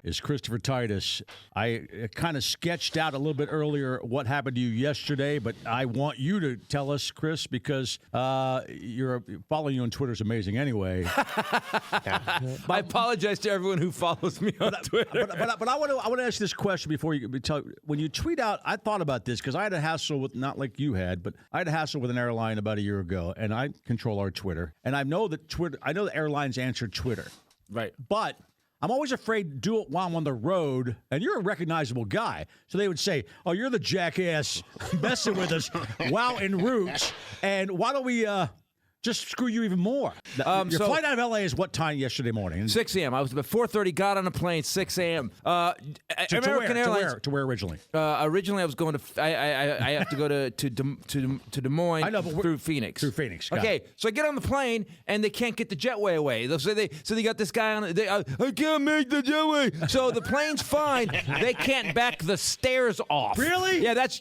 is Christopher TItus. I kind of sketched out a little bit earlier what happened to you yesterday, but I want you to tell us, Chris, because following you on Twitter is amazing anyway. I apologize to everyone who follows me on Twitter. But I want to ask you this question before you tell. When you tweet out, I thought about this because I had a hassle with, not like you had, but I had a hassle with an airline about a year ago, and I control our Twitter, and I know that the airlines answer Twitter. Right. But I'm always afraid to do it while I'm on the road, and you're a recognizable guy. So they would say, oh, you're the jackass messing with us while en route, and why don't we just screw you even more? Your flight out of L.A. is what time yesterday morning? 6 a.m. I was about 4:30, got on a plane, 6 a.m. American Airlines. To where originally? Originally, I was going to. I have to go to Des Moines through Phoenix. Through Phoenix. Okay, so I get on the plane and they can't get the jetway away. So they got this guy on. I can't make the jetway. So the plane's fine. They can't back the stairs off. Really? Yeah. That's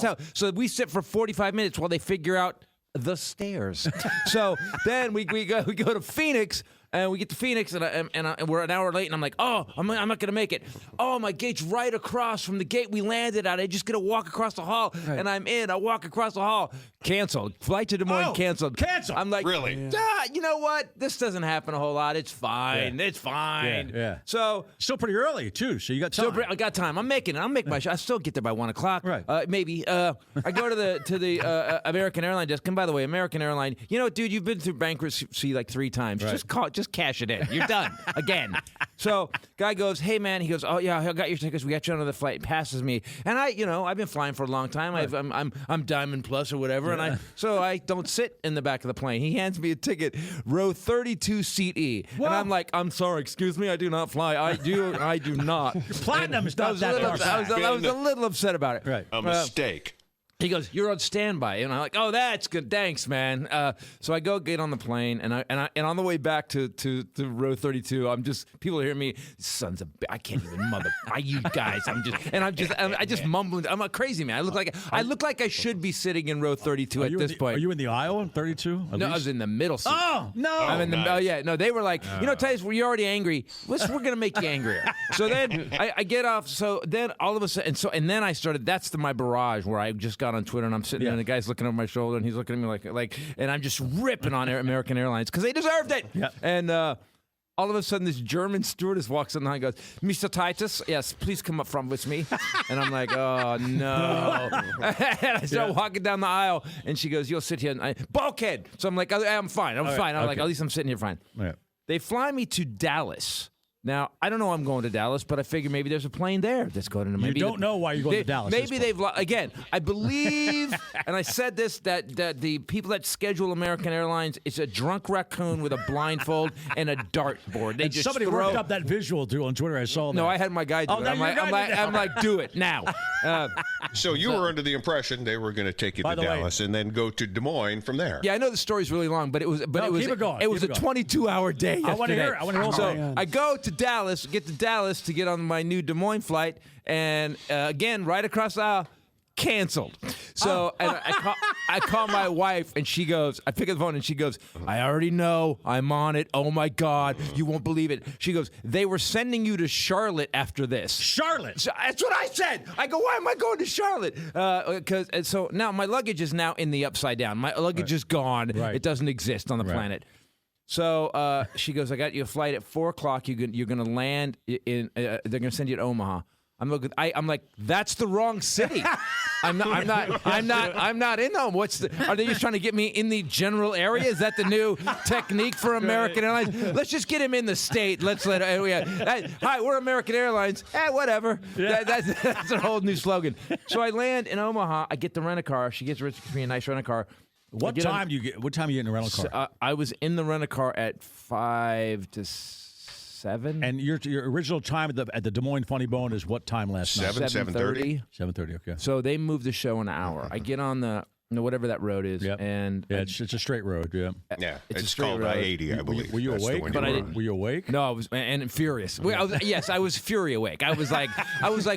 how. So we sit for 45 minutes while they figure out the stairs. So then we go to Phoenix. And we get to Phoenix, and we're an hour late, and I'm like, oh, I'm not going to make it. Oh, my gate's right across from the gate we landed at. I just got to walk across the hall, and I'm in. I walk across the hall. Canceled. Flight to Des Moines canceled. Canceled. I'm like, really? You know what? This doesn't happen a whole lot. It's fine. Yeah. It's fine. Yeah. So still pretty early too. So you got time. I got time. I'm making it. I'll make my shot. I still get there by 1 o'clock. Right. Maybe. I go to the American Airline desk. And by the way, American Airline. You know, dude, you've been through bankruptcy like 3 times. Right. Just cash it in. You're done again. So guy goes, hey man, he goes, oh yeah, I got your tickets. We got you on the flight. Passes me, and I've been flying for a long time. Right. I'm Diamond Plus or whatever, and I don't sit in the back of the plane. He hands me a ticket, row 32, seat E, and I'm like, I'm sorry, excuse me, I do not fly. I do not. Platinum's not that far. I was a little upset about it. Right. A mistake. He goes, you're on standby, and I'm like, oh, that's good, thanks, man. So I go get on the plane, and on the way back to row 32, people hear me, sons of, I can't even you guys, I just mumbling. I'm a crazy man. I look like I should be sitting in row 32 at this point. Are you in the aisle in 32? No, I was in the middle seat. Oh no! I'm in the. Oh yeah, no, they were like, Titus, you're already angry. We're gonna make you angrier. So then I get off. So then all of a sudden, and then I started. That's my barrage where I just got on Twitter and I'm sitting there and the guy's looking over my shoulder and he's looking at me like, and I'm just ripping on American Airlines because they deserved it. Yeah. And all of a sudden this German stewardess walks in and goes, Mr. Titus, yes, please come up front with me. And I'm like, oh no. And I start walking down the aisle and she goes, you'll sit here. And bulkhead. So I'm like, I'm fine. I'm fine. I'm like, at least I'm sitting here fine. Yeah. They fly me to Dallas. Now, I don't know I'm going to Dallas, but I figure maybe there's a plane there that's going to maybe. You don't know why you're going to Dallas. Maybe again, I believe, and I said this, that the people that schedule American Airlines, it's a drunk raccoon with a blindfold and a dartboard. They just somebody worked up that visual, too, on Twitter. I saw that. No, I had my guy do it. I'm like, do it now. So you were under the impression they were going to take you to Dallas and then go to Des Moines from there. Yeah, I know the story's really long, but it was a 22-hour day yesterday. I want to hear it. So I go to Dallas, to get on my new Des Moines flight, and again, right across the aisle, canceled. So and I call my wife, and she goes, I pick up the phone, and she goes, I already know, I'm on it. Oh my God, you won't believe it. She goes, they were sending you to Charlotte after this. Charlotte? So that's what I said. I go, why am I going to Charlotte? So now my luggage is now in the upside down. My luggage is gone. Right. It doesn't exist on the planet. So she goes, I got you a flight at 4 o'clock. You're going to land in. They're going to send you to Omaha. I'm like, that's the wrong city. I'm not in them. Are they just trying to get me in the general area? Is that the new technique for American Airlines? Let's just get him in the state. Hi, we're American Airlines. Whatever. Yeah. That's a whole new slogan. So I land in Omaha. I get the rent-a-car. She gets me a nice rent-a-car. What time do you get in the rental car? I was in the rent-a-car at 5 to 7. And your original time at the Des Moines Funny Bone is what time last night? 7:30. 7:30. Okay. So they moved the show an hour. I get on the No, whatever that road is. Yep. And Yeah, it's a straight road. Yeah. Yeah, It's a it's straight called road. I-80, I believe. Were you That's the awake? one But I were didn't- on. Were you awake? No, I was and furious. I was fury awake. I was like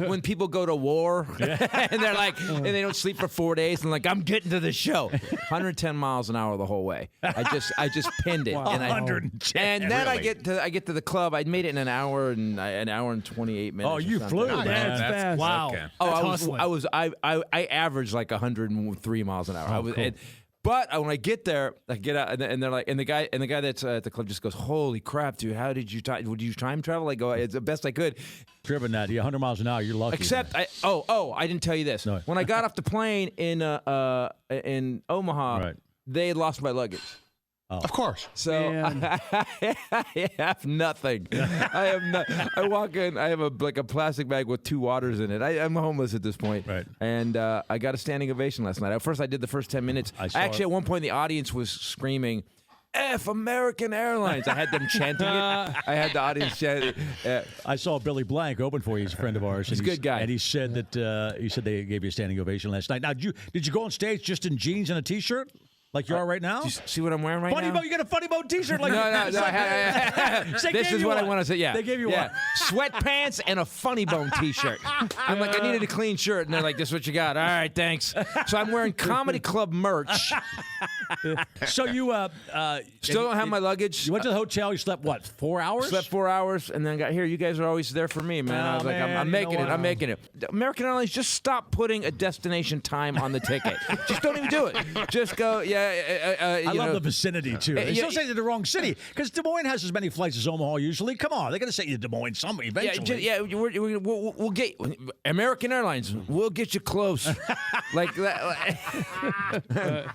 when people go to war and they're like, and they don't sleep for 4 days, and like, I'm getting to the show. 110 miles an hour the whole way. I just pinned it. Wow. And 110. And then Really? I get to the club. I made it in an hour and 28 minutes. Oh, or you something. flew, Nice. man. That's fast. Wow. Okay. Oh, That's I averaged like 103 miles an hour. I was, cool. but when I get there, I get out, and they're like, and the guy that's at the club just goes, "Holy crap, dude! How did you time? Would you time travel?" I go, "It's the best I could." Driven that. Yeah, 100 miles an hour. You're lucky. Except, man. I didn't tell you this. No. When I got off the plane in Omaha, Right. they had lost my luggage. Of course. So Man. I have nothing. I walk in. I have a plastic bag with 2 waters in it. I'm homeless at this point. Right. And I got a standing ovation last night. At first, I did the first 10 minutes. I saw Actually, it. at one point, the audience was screaming, "F American Airlines!" I had them chanting it. I had the audience chant it. I saw Billy Blank open for you. He's a friend of ours. He's a good guy. And he said that they gave you a standing ovation last night. Now, did you go on stage just in jeans and a T-shirt like you are right now? Do you see what I'm wearing right Funny now? Bone, you got a Funny Bone T-shirt like No, it's like- They this gave is you what I one. want to say. Yeah, They gave you yeah. one. Sweatpants and a Funny Bone T-shirt. I'm like, I needed a clean shirt, and they're like, "This is what you got." All right, thanks. So I'm wearing comedy club merch. So you Still don't have my luggage. You went to the hotel. You slept what? 4 hours? Slept 4 hours and then got here. You guys are always there for me, man. Oh, I was like, man, I'm you making know it. what? I'm making it. American Airlines, just stop putting a destination time on the ticket. Just don't even do it. Just go, I love the vicinity too. They yeah, still say they're the wrong city because Des Moines has as many flights as Omaha usually. Come on, they're going to say you Des Moines some eventually. we'll get American Airlines. We'll get you close, like that.